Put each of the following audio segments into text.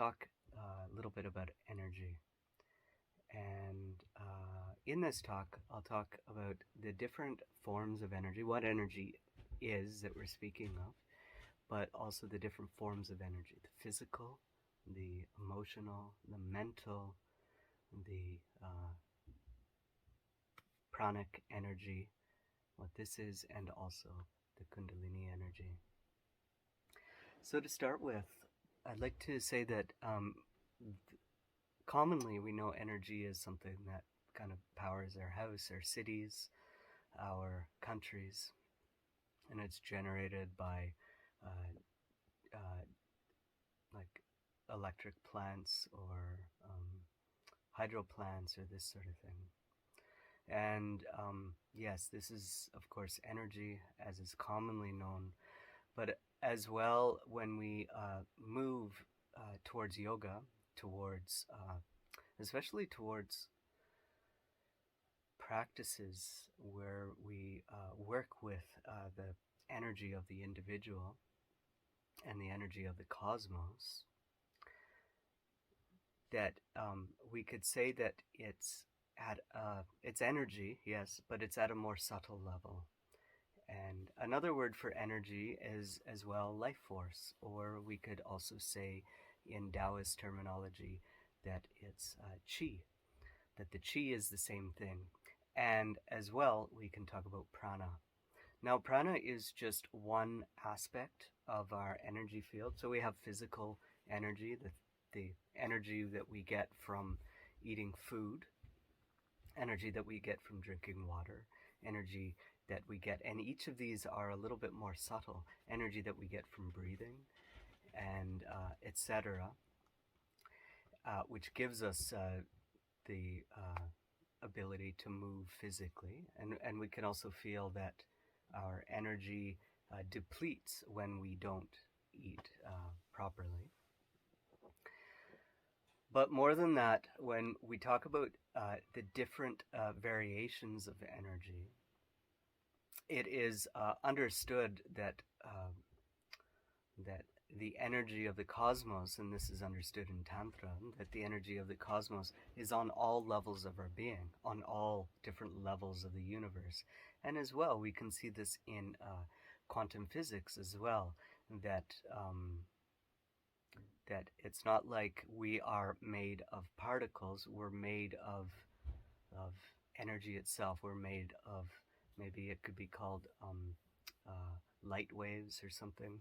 talk a little bit about energy. And in this talk, I'll talk about the different forms of energy, what energy is that we're speaking of, but also the different forms of energy, the physical, the emotional, the mental, the pranic energy, what this is, and also the Kundalini energy. So to start with, I'd like to say that commonly we know energy is something that kind of powers our house, our cities, our countries, and it's generated by like electric plants or hydro plants or this sort of thing. And yes, this is of course energy as is commonly known, but as well when we move towards yoga, towards especially towards practices where we work with the energy of the individual and the energy of the cosmos, that we could say that it's at it's energy, yes, but it's at a more subtle level. And another word for energy is as well life force, or we could also say in Taoist terminology that it's chi, that the chi is the same thing. And as well, we can talk about prana. Now, prana is just one aspect of our energy field. So we have physical energy, the energy that we get from eating food, energy that we get from drinking water, energy that we get, and each of these are a little bit more subtle, energy that we get from breathing, and etc., which gives us the ability to move physically, and we can also feel that our energy depletes when we don't eat properly. But more than that, when we talk about the different variations of energy, it is understood that that the energy of the cosmos, and this is understood in Tantra, that the energy of the cosmos is on all levels of our being, on all different levels of the universe. And as well, we can see this in quantum physics as well, that that it's not like we are made of particles, we're made of energy itself. We're made of, maybe it could be called light waves or something.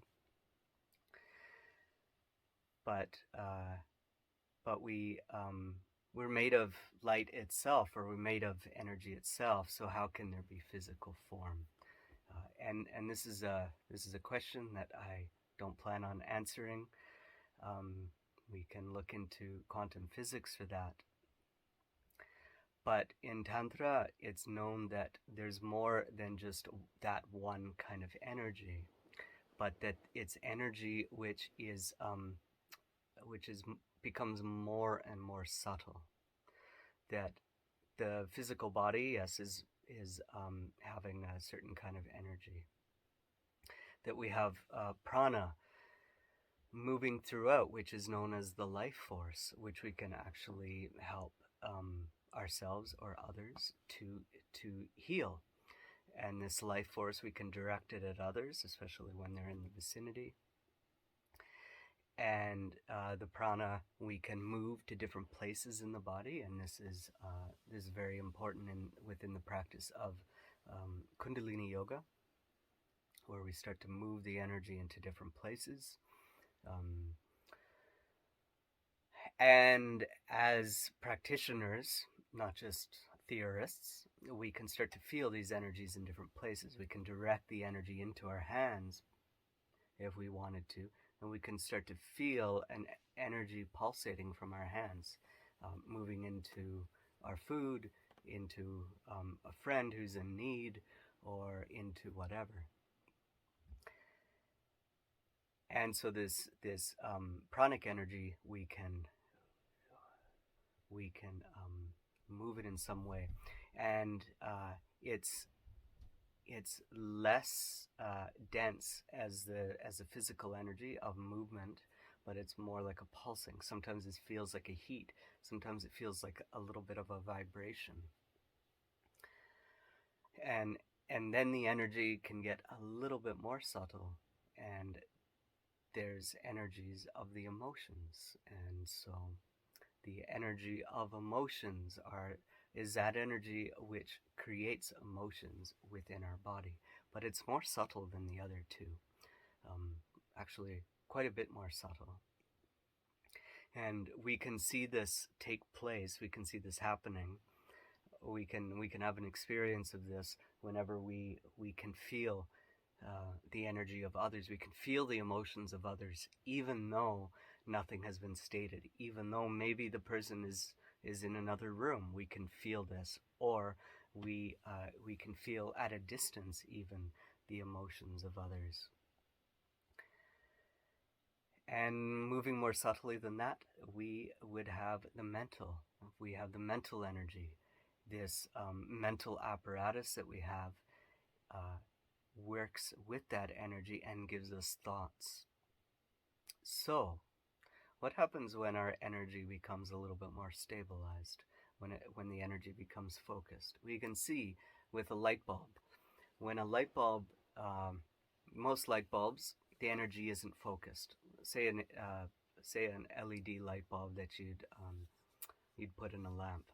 But we're made of light itself, or we're made of energy itself. So how can there be physical form? And this is a question that I don't plan on answering. We can look into quantum physics for that. But in Tantra, it's known that there's more than just that one kind of energy, but that it's energy which becomes more and more subtle. That the physical body, yes, is having a certain kind of energy. That we have prana moving throughout, which is known as the life force, which we can actually help ourselves or others to heal. And this life force, we can direct it at others, especially when they're in the vicinity. And the prana, we can move to different places in the body, and this is very important within the practice of Kundalini yoga, where we start to move the energy into different places. And as practitioners, not just theorists, we can start to feel these energies in different places. We can direct the energy into our hands if we wanted to, and we can start to feel an energy pulsating from our hands, moving into our food, into a friend who's in need, or into whatever. And so this pranic energy, we can move it in some way, and it's less dense as the physical energy of movement, but it's more like a pulsing. Sometimes it feels like a heat. Sometimes it feels like a little bit of a vibration. And and then the energy can get a little bit more subtle, and there's energies of the emotions. And so the energy of emotions is that energy which creates emotions within our body, but it's more subtle than the other two. Actually, quite a bit more subtle. And we can see this take place. We can see this happening. We can have an experience of this whenever we can feel the energy of others. We can feel the emotions of others, even though nothing has been stated. Even though maybe the person is in another room, we can feel this, or we can feel at a distance even the emotions of others. And moving more subtly than that, we would have the mental. We have the mental energy. This mental apparatus that we have works with that energy and gives us thoughts. So, what happens when our energy becomes a little bit more stabilized? When the energy becomes focused? We can see with a light bulb. When a light bulb, most light bulbs, the energy isn't focused. Say an LED light bulb that you'd put in a lamp.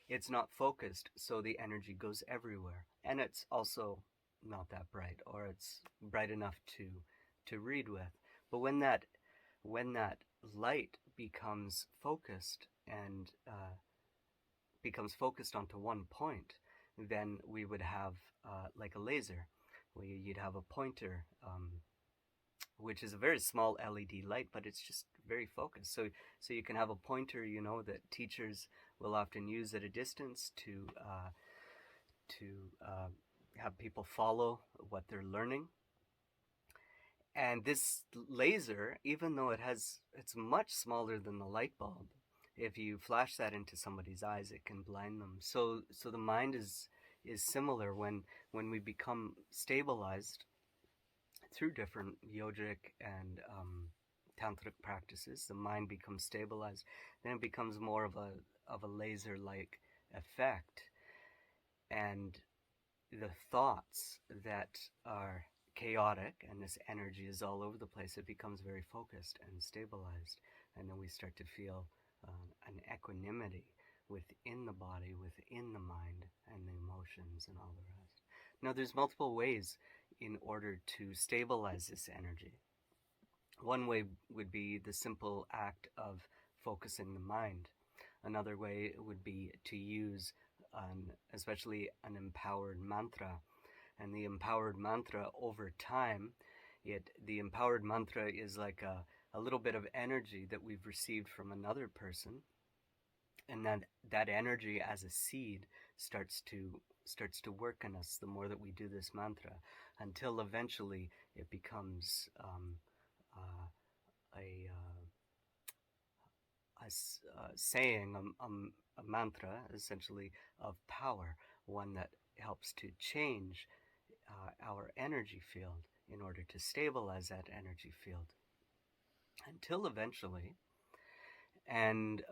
It's not focused, so the energy goes everywhere, and it's also not that bright, or it's bright enough to read with. But when that light becomes focused and becomes focused onto one point, then we would have like a laser, where you'd have a pointer, which is a very small LED light, but it's just very focused. So you can have a pointer, that teachers will often use at a distance to have people follow what they're learning. And this laser, even though it's much smaller than the light bulb, if you flash that into somebody's eyes, it can blind them. So the mind is similar. When we become stabilized through different yogic and tantric practices, the mind becomes stabilized. Then it becomes more of a laser-like effect, and the thoughts that are chaotic, and this energy is all over the place, it becomes very focused and stabilized, and then we start to feel an equanimity within the body, within the mind, and the emotions and all the rest. Now, there's multiple ways in order to stabilize this energy. One way would be the simple act of focusing the mind. Another way would be to use especially an empowered mantra. And the empowered mantra, over time, the empowered mantra is like a little bit of energy that we've received from another person, and that energy as a seed starts to work in us the more that we do this mantra, until eventually it becomes a saying, a mantra, essentially, of power, one that helps to change our energy field in order to stabilize that energy field, until eventually, and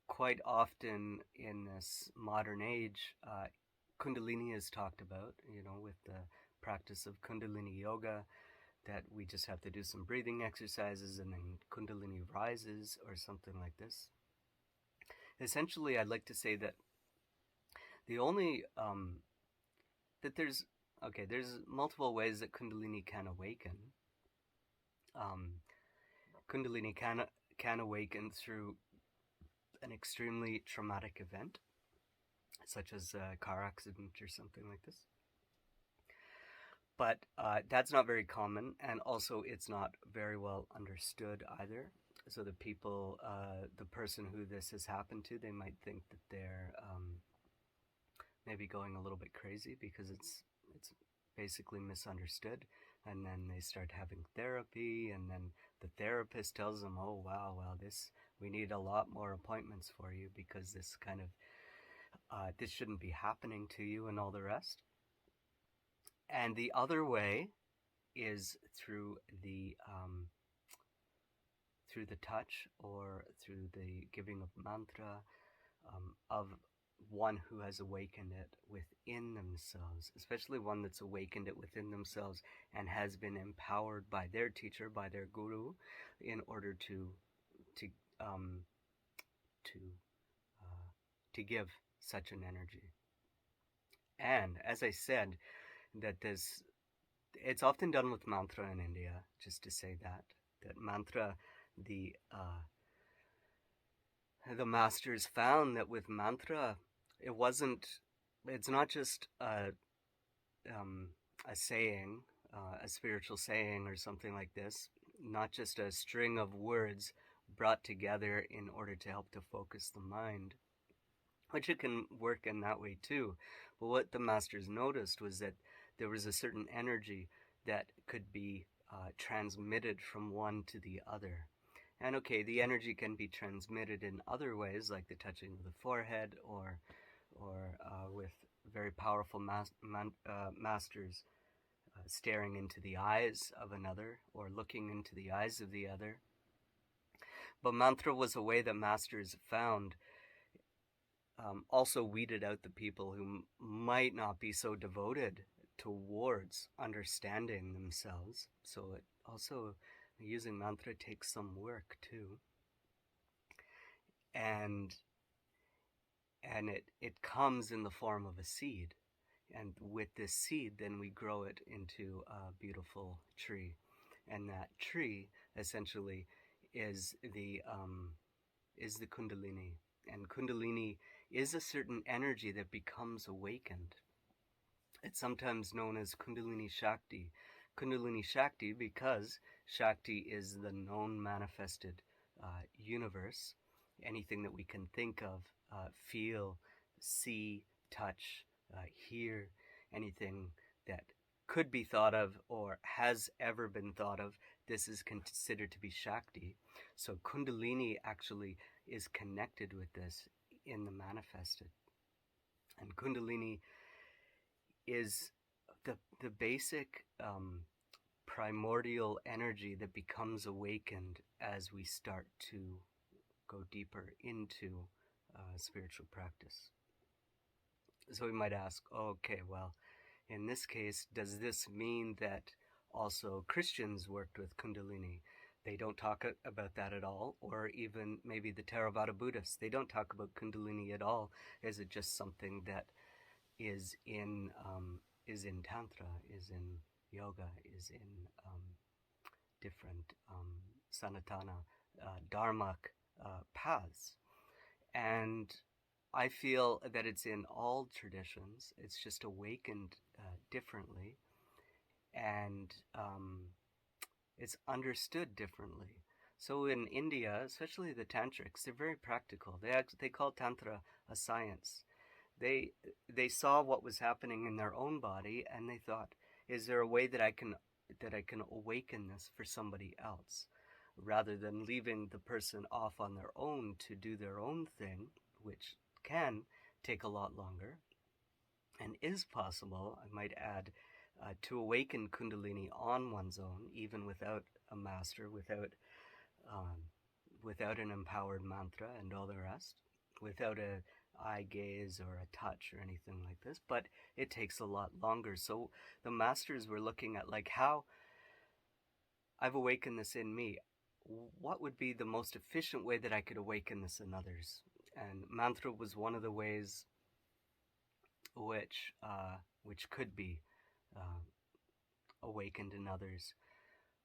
quite often in this modern age, Kundalini is talked about, with the practice of Kundalini yoga, that we just have to do some breathing exercises and then Kundalini rises or something like this. Essentially, I'd like to say that the only that there's multiple ways that Kundalini can awaken. Kundalini can awaken through an extremely traumatic event, such as a car accident or something like this. But that's not very common, and also it's not very well understood either. So the person who this has happened to, they might think that they're maybe going a little bit crazy, because it's basically misunderstood. And then they start having therapy, and then the therapist tells them, oh wow, we need a lot more appointments for you, because this kind of this shouldn't be happening to you, and all the rest. And the other way is through the touch or through the giving of mantra of one who has awakened it within themselves, especially one that's awakened it within themselves and has been empowered by their teacher, by their guru, in order to um, to to give such an energy. And as I said, that this it's often done with mantra in India. Just to say that mantra, the masters found that with mantra, it's not just a saying, a spiritual saying or something like this, not just a string of words brought together in order to help to focus the mind, which it can work in that way too. But what the masters noticed was that there was a certain energy that could be transmitted from one to the other. And okay, the energy can be transmitted in other ways, like the touching of the forehead, or with very powerful masters staring into the eyes of another, or looking into the eyes of the other. But mantra was a way that masters found also weeded out the people who might not be so devoted towards understanding themselves. So it also, using mantra takes some work too. And it comes in the form of a seed. And with this seed, then we grow it into a beautiful tree. And that tree essentially is the Kundalini. And Kundalini is a certain energy that becomes awakened. It's sometimes known as Kundalini Shakti. Kundalini Shakti because Shakti is the known manifested universe. Anything that we can think of, feel, see, touch, hear, anything that could be thought of or has ever been thought of, this is considered to be Shakti. So Kundalini actually is connected with this in the manifested. And Kundalini is the basic primordial energy that becomes awakened as we start to go deeper into spiritual practice. So we might ask, okay, well, in this case, does this mean that also Christians worked with Kundalini? They don't talk about that at all, or even maybe the Theravada Buddhists, they don't talk about Kundalini at all. Is it just something that is in Tantra, is in yoga, is in different Sanatana, Dharmic paths? And I feel that it's in all traditions. It's just awakened differently, and it's understood differently. So in India, especially the Tantrics, they're very practical. They call Tantra a science. They saw what was happening in their own body, and they thought, is there a way that I can awaken this for somebody else, rather than leaving the person off on their own to do their own thing, which can take a lot longer and is possible, I might add, to awaken Kundalini on one's own, even without a master, without an empowered mantra and all the rest, without a eye gaze or a touch or anything like this. But it takes a lot longer. So the masters were looking at, like, how I've awakened this in me. What would be the most efficient way that I could awaken this in others? And mantra was one of the ways which could be awakened in others.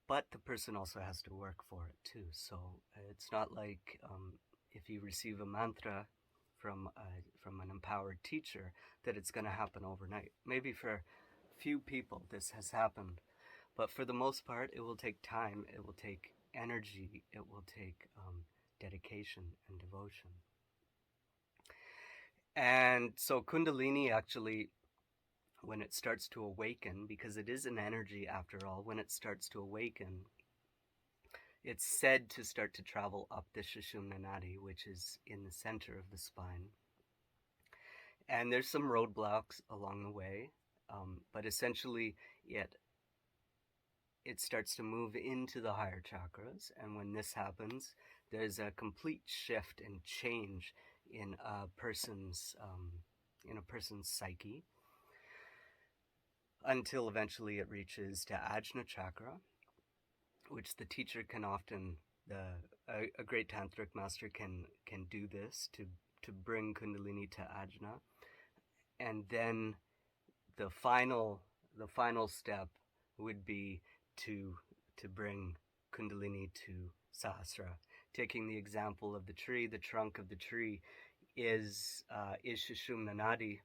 But the person also has to work for it too. So it's not like if you receive a mantra from an empowered teacher that it's going to happen overnight. Maybe for a few people this has happened, but for the most part, it will take time. It will take energy. It will take dedication and devotion. And so Kundalini actually, when it starts to awaken, because it is an energy after all, when it starts to awaken, it's said to start to travel up the Sushumna Nadi, which is in the center of the spine. And there's some roadblocks along the way, but essentially it starts to move into the higher chakras. And when this happens, there's a complete shift and change in a person's psyche, until eventually it reaches to Ajna chakra, which the teacher can often, a great tantric master can do this to bring Kundalini to Ajna. And then the final step would be to bring Kundalini to Sahasra. Taking the example of the tree, the trunk of the tree is Sushumna Nadi.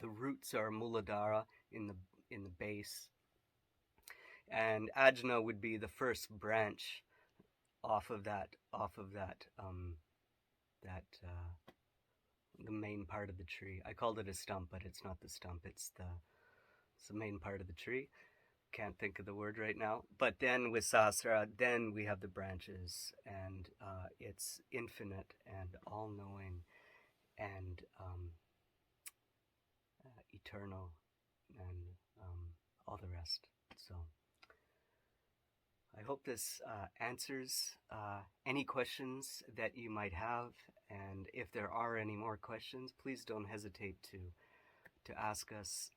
The roots are Muladhara in the base, and Ajna would be the first branch off of that the main part of the tree. I called it a stump, but it's not the stump. It's the main part of the tree. Can't think of the word right now. But then with Sahasra, then we have the branches, and it's infinite and all-knowing and eternal and all the rest. So I hope this answers any questions that you might have, and if there are any more questions, please don't hesitate to ask us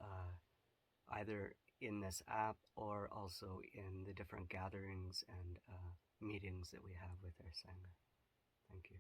either in this app or also in the different gatherings and meetings that we have with our Sangha. Thank you.